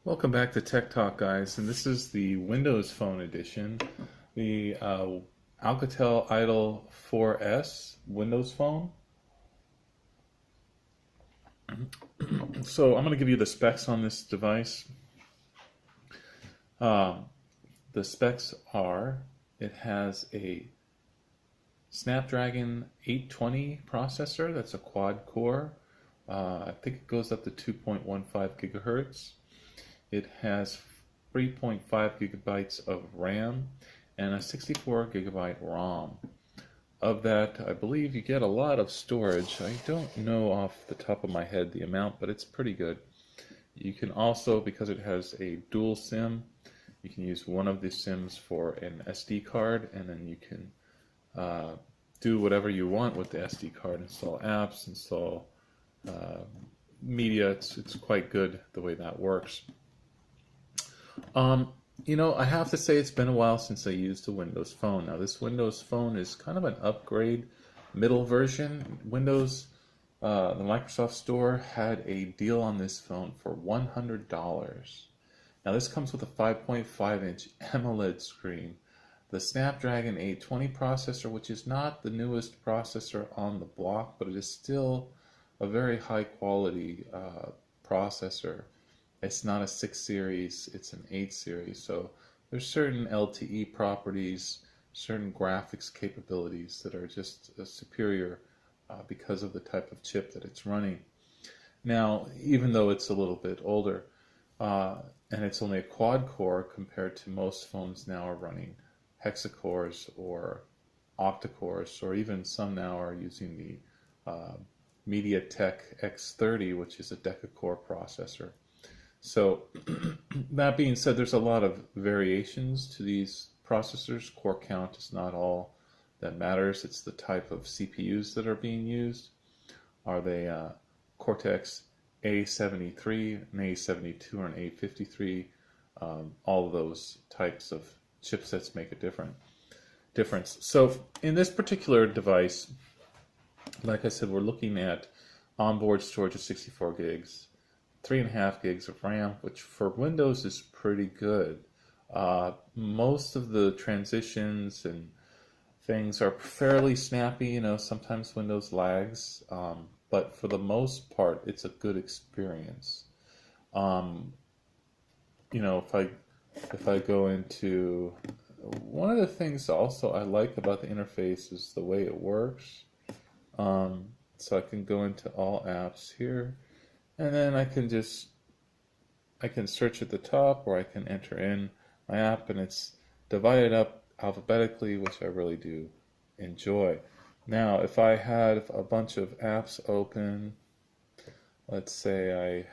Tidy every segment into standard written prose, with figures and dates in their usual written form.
Welcome back to Tech Talk, guys, and this is the Windows Phone edition, the Alcatel Idol 4S Windows Phone. So I'm going to give you the specs on this device. Um, the specs are, it has a Snapdragon 820 processor, that's a quad core. I think it goes up to 2.15 gigahertz. It has 3.5 gigabytes of RAM and a 64 gigabyte ROM. Of that, I believe you get a lot of storage. I don't know off the top of my head the amount, but it's pretty good. You can also, because it has a dual SIM, you can use one of the SIMs for an SD card, and then you can do whatever you want with the SD card, install apps, install media. It's quite good the way that works. I have to say it's been a while since I used a Windows Phone. Now, this Windows Phone is kind of an upgrade, middle version. The Microsoft Store had a deal on this phone for $100. Now, this comes with a 5.5-inch AMOLED screen, the Snapdragon 820 processor, which is not the newest processor on the block, but it is still a very high-quality processor. It's not a 6 series, it's an 8 series. So there's certain LTE properties, certain graphics capabilities that are just superior because of the type of chip that it's running. Now, even though it's a little bit older, and it's only a quad core compared to most phones now are running hexacores or octa-cores, or even some now are using the MediaTek X30, which is a deca-core processor. So that being said, there's a lot of variations to these processors. Core count is not all that matters. It's the type of CPUs that are being used. Are they Cortex A73, an A72, or an A53? All of those types of chipsets make a difference. So in this particular device, like I said, we're looking at onboard storage of 64 gigs. 3.5 gigs of RAM, which for Windows is pretty good. Most of the transitions and things are fairly snappy. Sometimes Windows lags, but for the most part, it's a good experience. If I go into one of the things also I like about the interface is the way it works. So I can go into all apps here. And then I can search at the top, or I can enter in my app, and it's divided up alphabetically, which I really do enjoy. Now, if I had a bunch of apps open, let's say I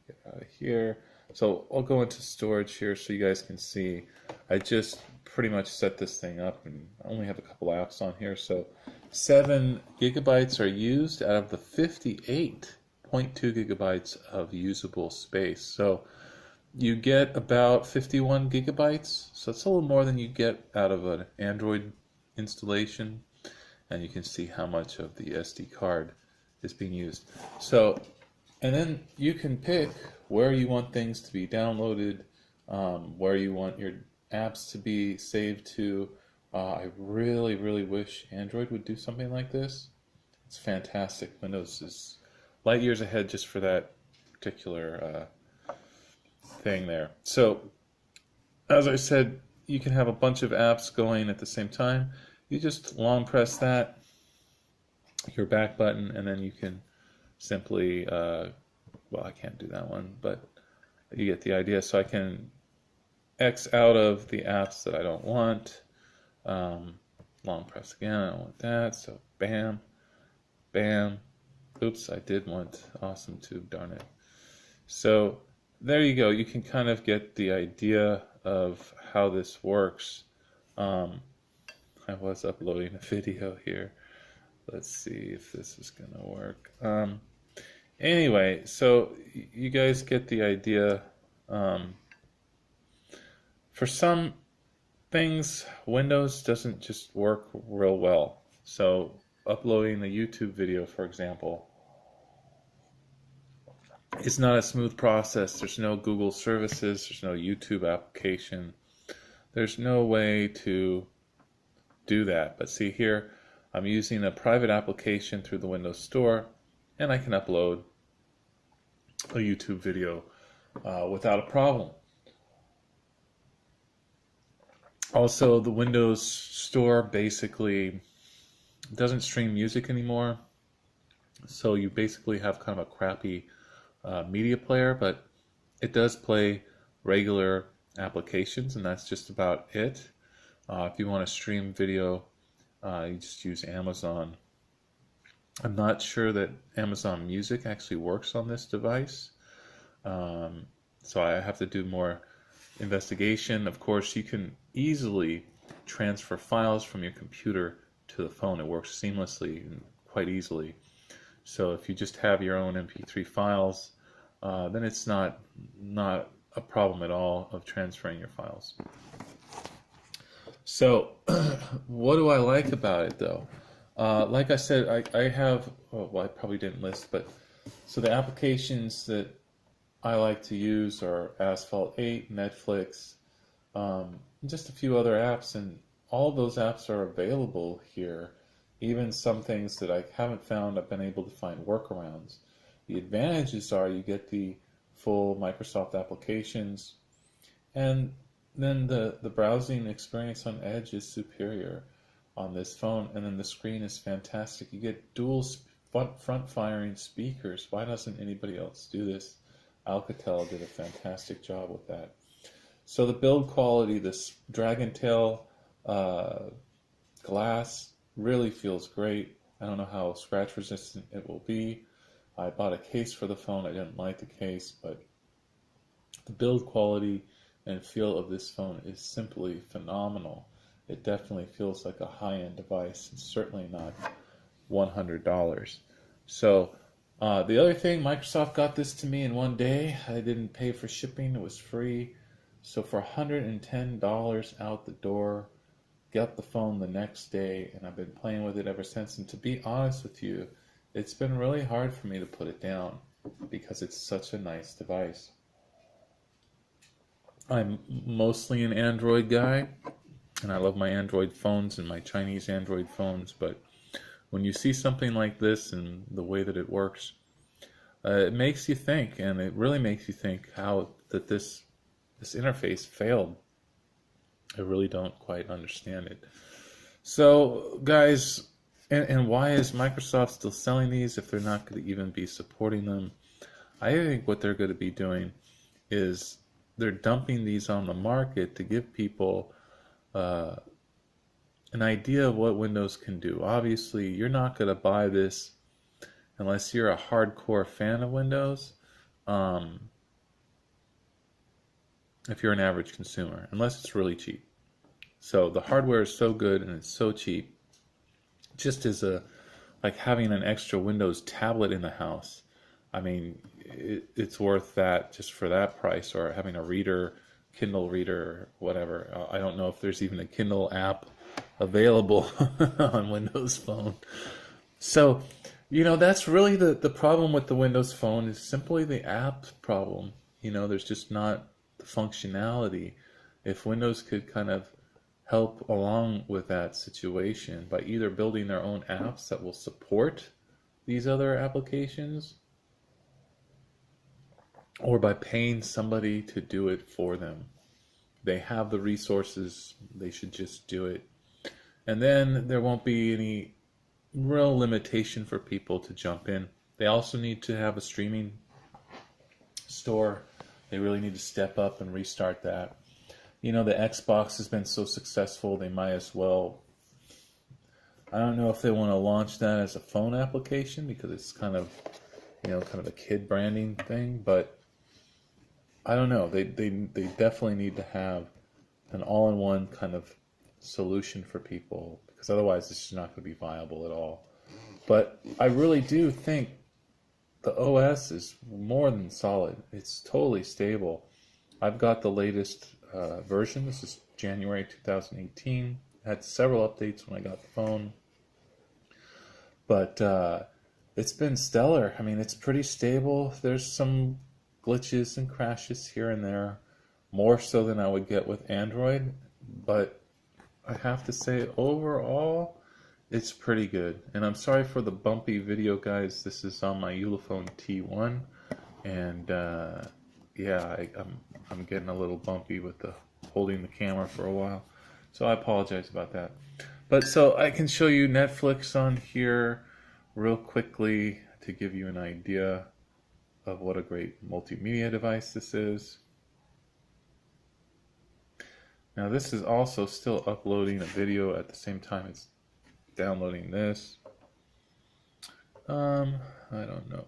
get out of here. So I'll go into storage here so you guys can see. I just pretty much set this thing up, and I only have a couple apps on here. So 7 gigabytes are used out of the 58. 0.2 gigabytes of usable space. So you get about 51 gigabytes. So it's a little more than you get out of an Android installation. And you can see how much of the SD card is being used. So, and then you can pick where you want things to be downloaded, where you want your apps to be saved to. I really, really wish Android would do something like this. It's fantastic. Windows is light years ahead just for that particular thing there. So, as I said, you can have a bunch of apps going at the same time. You just long press that, your back button, and then you can simply, well, I can't do that one, but you get the idea. So I can X out of the apps that I don't want. Long press again, I don't want that. So bam, bam. Oops, I did want Awesome Tube, darn it. So there you go. You can kind of get the idea of how this works. I was uploading a video here. Let's see if this is going to work. Anyway, so you guys get the idea. For some things, Windows doesn't just work real well. So uploading a YouTube video, for example, It's not a smooth process. There's no Google services. There's no YouTube application. There's no way to do that. But see here, I'm using a private application through the Windows Store, and I can upload a YouTube video without a problem. Also, the Windows Store basically doesn't stream music anymore, so you basically have kind of a crappy media player, but it does play regular applications, and that's just about it. If you want to stream video, you just use Amazon. I'm not sure that Amazon Music actually works on this device, so I have to do more investigation. Of course, you can easily transfer files from your computer to the phone. It works seamlessly and quite easily. So if you just have your own MP3 files, then it's not a problem at all of transferring your files. So what do I like about it though? Like I said, I have, well, I probably didn't list, but so the applications that I like to use are Asphalt 8, Netflix, just a few other apps, and all of those apps are available here. Even some things that I haven't found, I've been able to find workarounds. The advantages are you get the full Microsoft applications, and then the browsing experience on Edge is superior on this phone, and then the screen is fantastic. You get dual front-firing speakers. Why doesn't anybody else do this? Alcatel did a fantastic job with that. So the build quality, this Dragon Tail glass really feels great. I don't know how scratch resistant it will be. I bought a case for the phone. I didn't like the case, but the build quality and feel of this phone is simply phenomenal. It definitely feels like a high-end device. It's certainly not $100. So the other thing, Microsoft got this to me in one day. I didn't pay for shipping. It was free. So for $110 out the door, got the phone the next day, and I've been playing with it ever since. And to be honest with you, it's been really hard for me to put it down because it's such a nice device. I'm mostly an Android guy, and I love my Android phones and my Chinese Android phones, but when you see something like this and the way that it works, it makes you think, and it really makes you think how that this interface failed. I really don't quite understand it. So, guys, and why is Microsoft still selling these if they're not going to even be supporting them? I think what they're going to be doing is they're dumping these on the market to give people an idea of what Windows can do. Obviously, you're not going to buy this unless you're a hardcore fan of Windows. If you're an average consumer, unless it's really cheap. So the hardware is so good and it's so cheap. Just as like having an extra Windows tablet in the house. I mean, it's worth that just for that price, or having a reader, Kindle reader, or whatever. I don't know if there's even a Kindle app available on Windows Phone. So, that's really the problem with the Windows Phone is simply the app problem. There's just not the functionality. If Windows could kind of help along with that situation by either building their own apps that will support these other applications, or by paying somebody to do it for them. They have the resources, they should just do it. And then there won't be any real limitation for people to jump in. They also need to have a streaming store. They really need to step up and restart that. The Xbox has been so successful, they might as well. I don't know if they want to launch that as a phone application because it's kind of a kid branding thing, but I don't know. They definitely need to have an all-in-one kind of solution for people, because otherwise it's just not going to be viable at all. But I really do think the OS is more than solid. It's totally stable. I've got the latest version. This is January 2018. I had several updates when I got the phone. But it's been stellar. I mean, it's pretty stable. There's some glitches and crashes here and there, more so than I would get with Android, but I have to say overall it's pretty good. And I'm sorry for the bumpy video, guys. This is on my Ulefone T1, and yeah, I'm getting a little bumpy with the holding the camera for a while, so I apologize about that. But so I can show you Netflix on here real quickly to give you an idea of what a great multimedia device this is. Now this is also still uploading a video at the same time it's downloading this. I don't know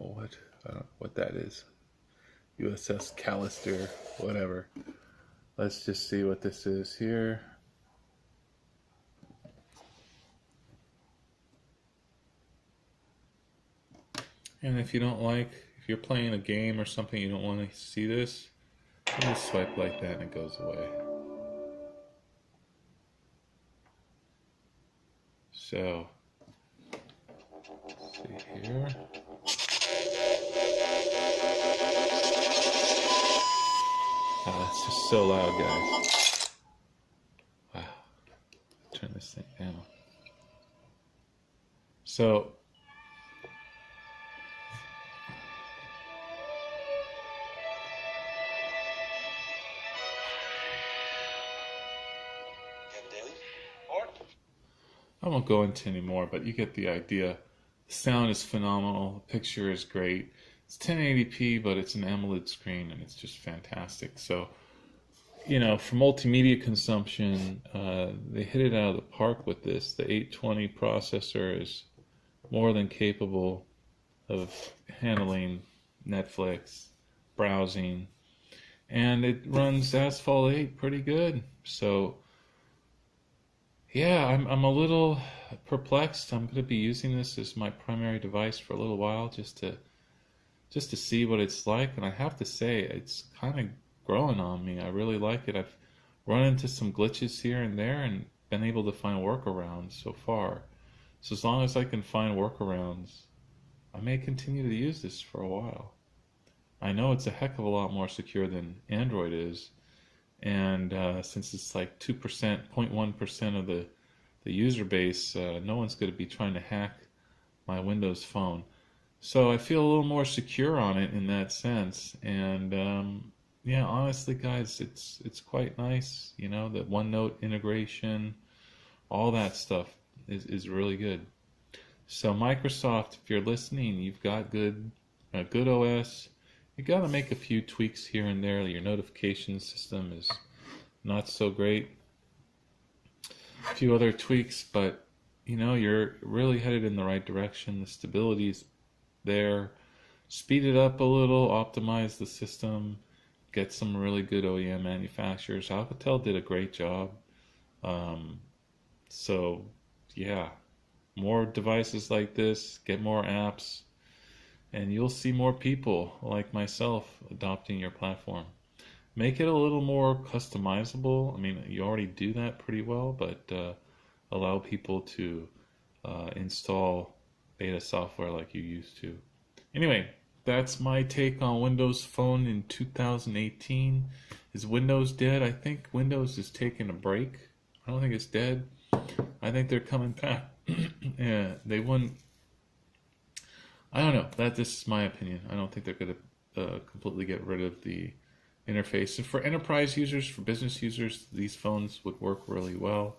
what that is. USS Callister, whatever. Let's just see what this is here. And if you're playing a game or something, you don't want to see this, you just swipe like that and it goes away. So, let's see here. Oh, that's just so loud, guys. Wow. Turn this thing down. So, I won't go into any more, but you get the idea. The sound is phenomenal. The picture is great. It's 1080p, but it's an AMOLED screen, and it's just fantastic. So, you know, for multimedia consumption, they hit it out of the park with this. The 820 processor is more than capable of handling Netflix, browsing, and it runs Asphalt 8 pretty good. So, yeah, I'm a little perplexed. I'm going to be using this as my primary device for a little while just to see what it's like, and I have to say it's kind of growing on me. I really like it. I've run into some glitches here and there and been able to find workarounds so far. So as long as I can find workarounds, I may continue to use this for a while. I know it's a heck of a lot more secure than Android is. And since it's like 2%, 0.1% of the user base, no one's going to be trying to hack my Windows phone. So I feel a little more secure on it in that sense. And yeah, honestly, guys, it's quite nice. You know, the OneNote integration, all that stuff is really good. So Microsoft, if you're listening, you've got good OS. You got to make a few tweaks here and there. Your notification system is not so great. A few other tweaks, but you know, you're really headed in the right direction. The stability's there. Speed it up a little, optimize the system, get some really good OEM manufacturers. Alcatel did a great job. So yeah, more devices like this, get more apps, and you'll see more people like myself adopting your platform. Make it a little more customizable. I mean, you already do that pretty well, but allow people to install beta software like you used to. Anyway, that's my take on Windows Phone in 2018. Is Windows dead? I think Windows is taking a break. I don't think it's dead. I think they're coming back. Yeah, they wouldn't. I don't know. This is my opinion. I don't think they're going to completely get rid of the interface. And for enterprise users, for business users, these phones would work really well.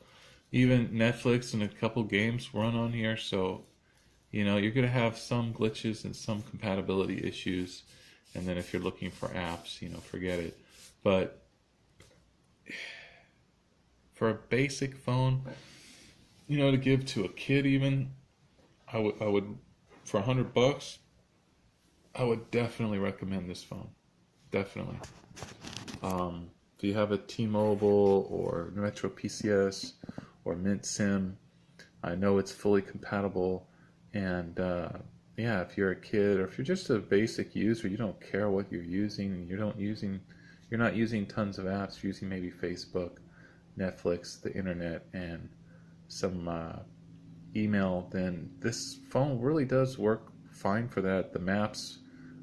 Even Netflix and a couple games run on here, so you know you're going to have some glitches and some compatibility issues. And then if you're looking for apps, you know, forget it. But for a basic phone, you know, to give to a kid, even I would for $100, I would definitely recommend this phone. Definitely. If you have a T-Mobile or Metro PCS or Mint SIM, I know it's fully compatible. And yeah, if you're a kid or if you're just a basic user, you don't care what you're using, and you're not using tons of apps. You're using maybe Facebook, Netflix, the internet, and some email, then this phone really does work fine for that. The Maps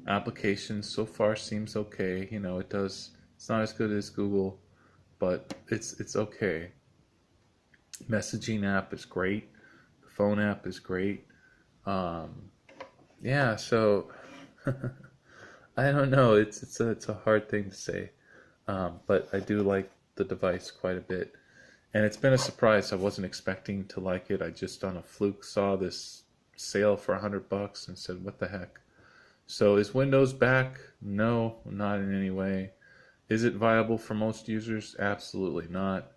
application so far seems okay. You know, it's not as good as Google, but it's okay. Messaging app is great. The phone app is great. Um, yeah, so I don't know. It's a hard thing to say, but I do like the device quite a bit, and it's been a surprise. I wasn't expecting to like it. I just on a fluke saw this sale for $100 and said, "What the heck?" So is Windows back? No, not in any way. Is it viable for most users? Absolutely not.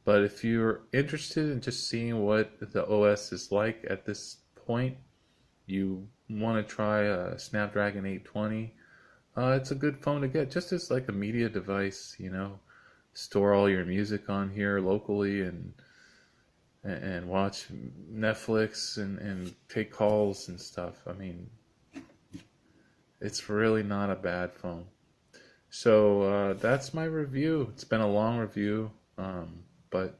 But if you're interested in just seeing what the OS is like at this point, you want to try a Snapdragon 820, it's a good phone to get just as like a media device, you know. Store all your music on here locally and watch Netflix and take calls and stuff. I mean, it's really not a bad phone. So that's my review. It's been a long review, but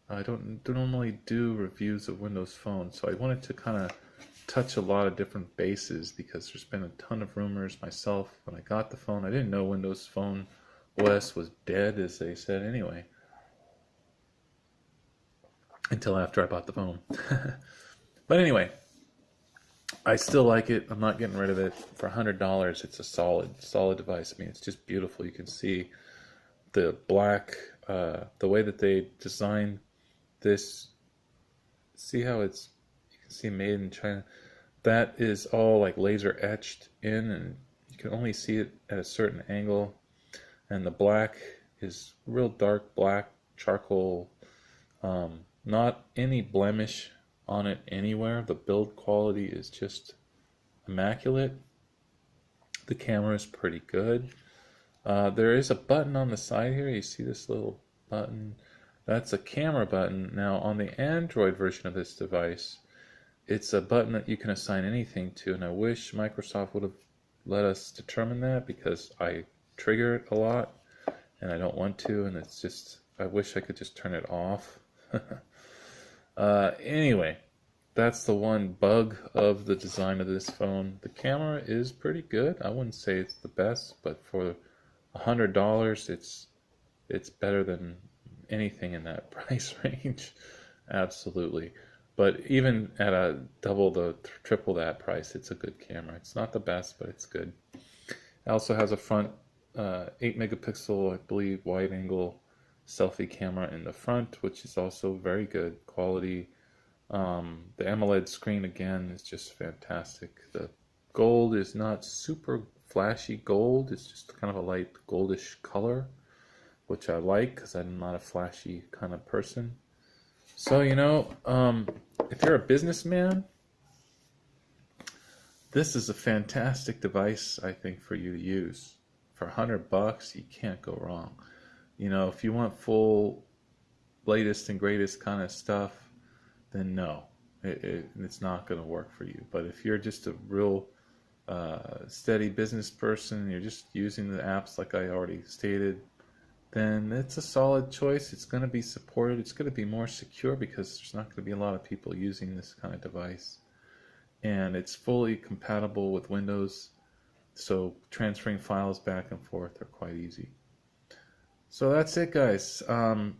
I don't normally do reviews of Windows phones, so I wanted to kind of touch a lot of different bases because there's been a ton of rumors. Myself, when I got the phone, I didn't know Windows Phone OS was dead, as they said anyway, until after I bought the phone. But anyway, I still like it. I'm not getting rid of it. For $100, it's a solid device. I mean, it's just beautiful. You can see the black, the way that they designed this. See how it's, you can see made in China. That is all like laser etched in, and you can only see it at a certain angle. And the black is real dark black, charcoal, not any blemish on it anywhere. The build quality is just immaculate. The camera is pretty good. There is a button on the side here. You see this little button? That's a camera button. Now on the Android version of this device, it's a button that you can assign anything to, and I wish Microsoft would have let us determine that because I trigger it a lot and I don't want to, and it's just, I wish I could just turn it off. Anyway, that's the one bug of the design of this phone. The camera is pretty good. I wouldn't say it's the best, but for $100, it's better than anything in that price range. Absolutely. But even at a triple that price, it's a good camera. It's not the best, but it's good. It also has a front 8 megapixel, I believe, wide angle selfie camera in the front, which is also very good quality. The AMOLED screen again is just fantastic. The gold is not super flashy gold. It's just kind of a light goldish color, which I like because I'm not a flashy kind of person. So, you know, if you're a businessman, this is a fantastic device, I think, for you to use. For $100, you can't go wrong. You know, if you want full latest and greatest kind of stuff, then no, it's not going to work for you. But if you're just a real steady business person, you're just using the apps like I already stated, then it's a solid choice. It's going to be supported. It's going to be more secure because there's not going to be a lot of people using this kind of device. And it's fully compatible with Windows, so transferring files back and forth are quite easy. So that's it, guys. Alcatel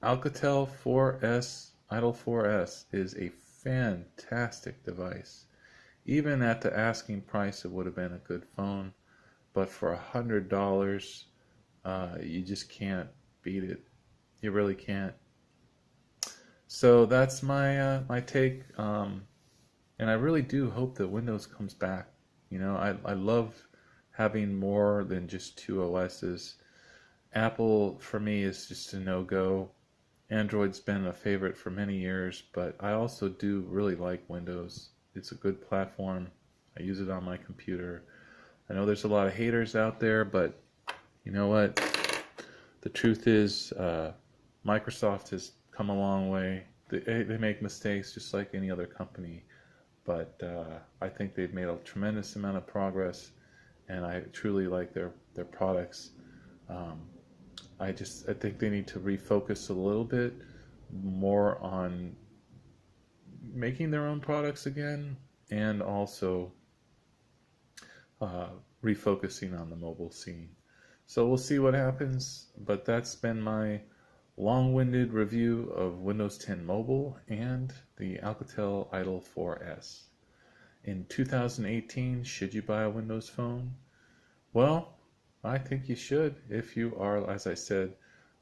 4S, Idol 4S is a fantastic device. Even at the asking price, it would have been a good phone, but for $100, you just can't beat it. You really can't. So that's my my take, and I really do hope that Windows comes back. You know, I love having more than just two OSs. Apple for me is just a no-go. Android's been a favorite for many years, but I also do really like Windows. It's a good platform. I use it on my computer. I know there's a lot of haters out there, but you know what? The truth is, Microsoft has come a long way. They make mistakes just like any other company, but I think they've made a tremendous amount of progress, and I truly like their products. I think they need to refocus a little bit more on making their own products again, and also refocusing on the mobile scene. So we'll see what happens, but that's been my long-winded review of Windows 10 Mobile and the Alcatel Idol 4S. In 2018, should you buy a Windows phone? Well, I think you should if you are, as I said,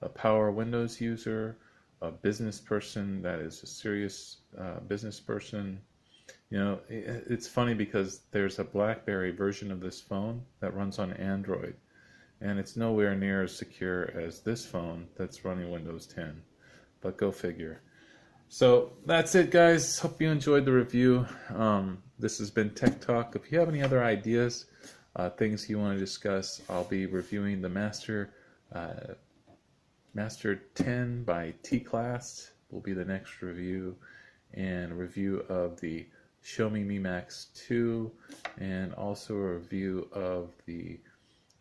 a power Windows user, a business person that is a serious business person. You know, it's funny because there's a BlackBerry version of this phone that runs on Android, and it's nowhere near as secure as this phone that's running Windows 10. But go figure. So that's it, guys. Hope you enjoyed the review. This has been Tech Talk. If you have any other ideas, things you want to discuss, I'll be reviewing the Master 10 by T-Class will be the next review, and a review of the Xiaomi Mi Max 2, and also a review of the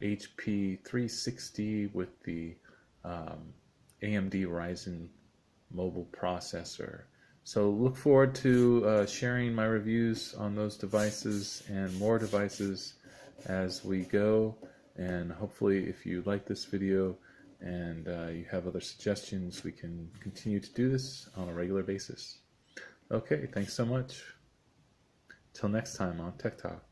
HP 360 with the AMD Ryzen mobile processor. So look forward to sharing my reviews on those devices and more devices as we go. And hopefully, if you like this video and you have other suggestions, we can continue to do this on a regular basis. Okay, thanks so much. Till next time on Tech Talk.